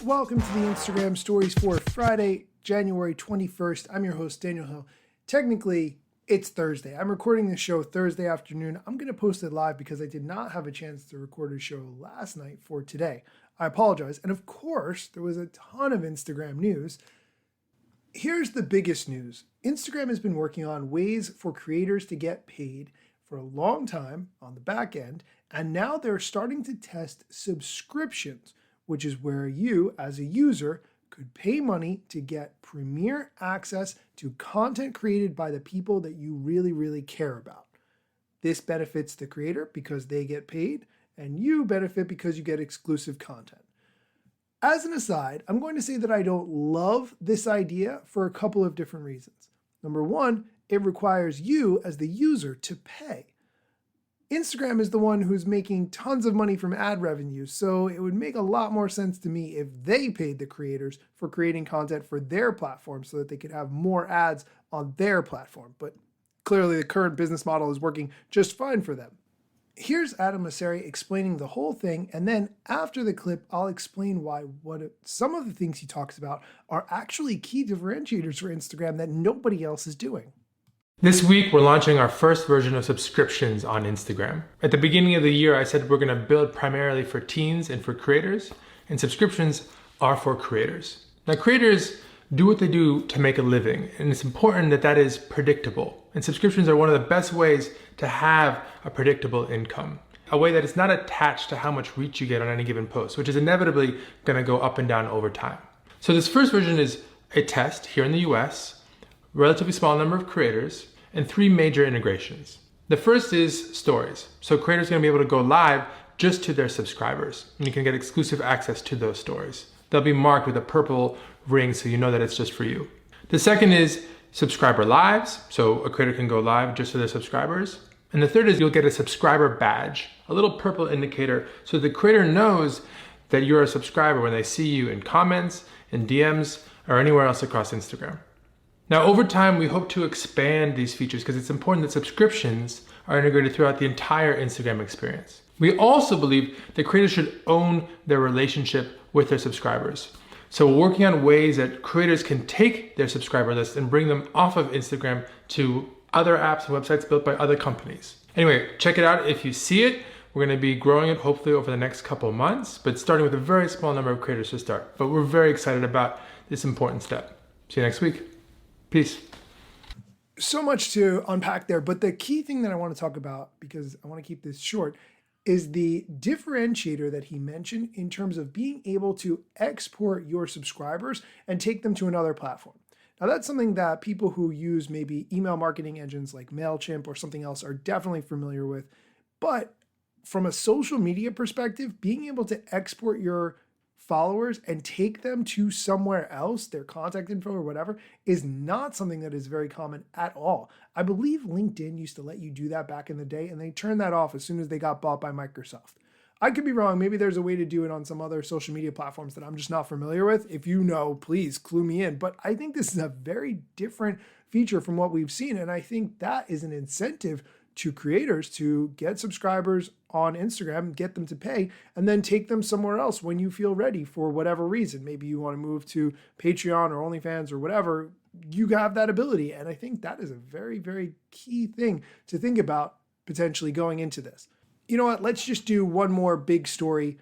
Welcome to the Instagram Stories for Friday, January 21st. I'm your host, Daniel Hill. Technically, it's Thursday. I'm recording this show Thursday afternoon. I'm going to post it live because I did not have a chance to record a show last night for today. I apologize. And of course, there was a ton of Instagram news. Here's the biggest news. Instagram has been working on ways for creators to get paid for a long time on the back end, and now they're starting to test subscriptions, which is where you, as a user, could pay money to get premier access to content created by the people that you really, really care about. This benefits the creator because they get paid, and you benefit because you get exclusive content. As an aside, I'm going to say that I don't love this idea for a couple of different reasons. Number one, it requires you as the user to pay. Instagram is the one who's making tons of money from ad revenue, so it would make a lot more sense to me if they paid the creators for creating content for their platform so that they could have more ads on their platform. But clearly the current business model is working just fine for them. Here's Adam Mosseri explaining the whole thing, and then after the clip, I'll explain why some of the things he talks about are actually key differentiators for Instagram that nobody else is doing. This week, we're launching our first version of subscriptions on Instagram. At the beginning of the year, I said we're going to build primarily for teens and for creators, and subscriptions are for creators. Now, creators do what they do to make a living, and it's important that that is predictable. And subscriptions are one of the best ways to have a predictable income, a way that is not attached to how much reach you get on any given post, which is inevitably going to go up and down over time. So this first version is a test here in the US, relatively small number of creators, and 3 major integrations. The first is stories. So creators are going to be able to go live just to their subscribers, and you can get exclusive access to those stories. They'll be marked with a purple ring so you know that it's just for you. The second is subscriber lives. So a creator can go live just to their subscribers. And the third is you'll get a subscriber badge, a little purple indicator so the creator knows that you're a subscriber when they see you in comments, in DMs, or anywhere else across Instagram. Now, over time, we hope to expand these features because it's important that subscriptions are integrated throughout the entire Instagram experience. We also believe that creators should own their relationship with their subscribers. So we're working on ways that creators can take their subscriber list and bring them off of Instagram to other apps and websites built by other companies. Anyway, check it out if you see it. We're going to be growing it hopefully over the next couple of months, but starting with a very small number of creators to start. But we're very excited about this important step. See you next week. Peace. So much to unpack there, but the key thing that I want to talk about, because I want to keep this short, is the differentiator that he mentioned in terms of being able to export your subscribers and take them to another platform. Now, that's something that people who use maybe email marketing engines like MailChimp or something else are definitely familiar with. But from a social media perspective, being able to export your followers and take them to somewhere else, their contact info or whatever, is not something that is very common at all. I believe LinkedIn used to let you do that back in the day, and they turned that off as soon as they got bought by Microsoft. I could be wrong. Maybe there's a way to do it on some other social media platforms that I'm just not familiar with. If you know, please clue me in. But I think this is a very different feature from what we've seen, and I think that is an incentive to creators to get subscribers on Instagram, get them to pay, and then take them somewhere else when you feel ready for whatever reason. Maybe you want to move to Patreon or OnlyFans or whatever. You have that ability. And I think that is a very, very key thing to think about potentially going into this. You know what? Let's just do one more big story.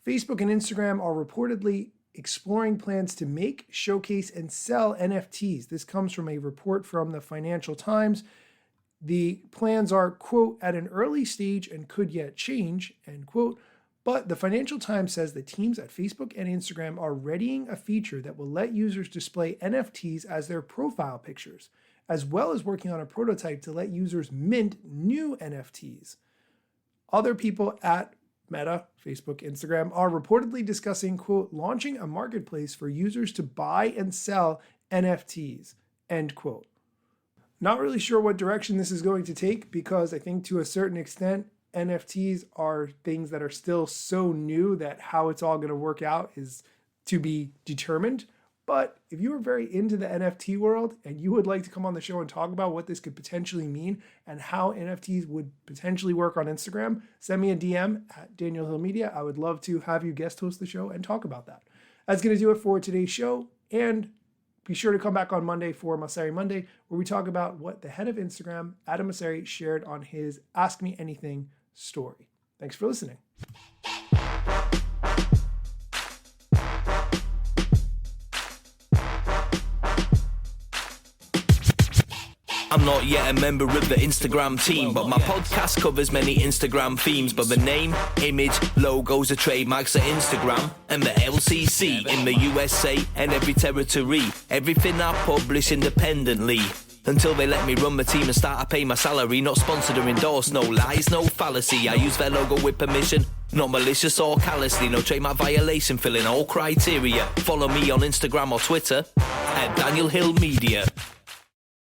Facebook and Instagram are reportedly exploring plans to make, showcase, and sell NFTs. This comes from a report from the Financial Times. The plans are, quote, at an early stage and could yet change, end quote. But the Financial Times says the teams at Facebook and Instagram are readying a feature that will let users display NFTs as their profile pictures, as well as working on a prototype to let users mint new NFTs. Other people at Meta, Facebook, Instagram are reportedly discussing, quote, launching a marketplace for users to buy and sell NFTs, end quote. Not really sure what direction this is going to take because I think to a certain extent, NFTs are things that are still so new that how it's all going to work out is to be determined. But if you are very into the NFT world and you would like to come on the show and talk about what this could potentially mean and how NFTs would potentially work on Instagram, send me a DM at Daniel Hill Media. I would love to have you guest host the show and talk about that. That's going to do it for today's show. And be sure to come back on Monday for Masari Monday, where we talk about what the head of Instagram, Adam Masari, shared on his Ask Me Anything story. Thanks for listening. I'm not yet a member of the Instagram team, but my podcast covers many Instagram themes. But the name, image, logos are trademarks of Instagram and the LCC in the USA and every territory. Everything I publish independently. Until they let me run my team and start to pay my salary. Not sponsored or endorsed, no lies, no fallacy. I use their logo with permission, not malicious or callously. No trademark violation, filling all criteria. Follow me on Instagram or Twitter at Daniel Hill Media.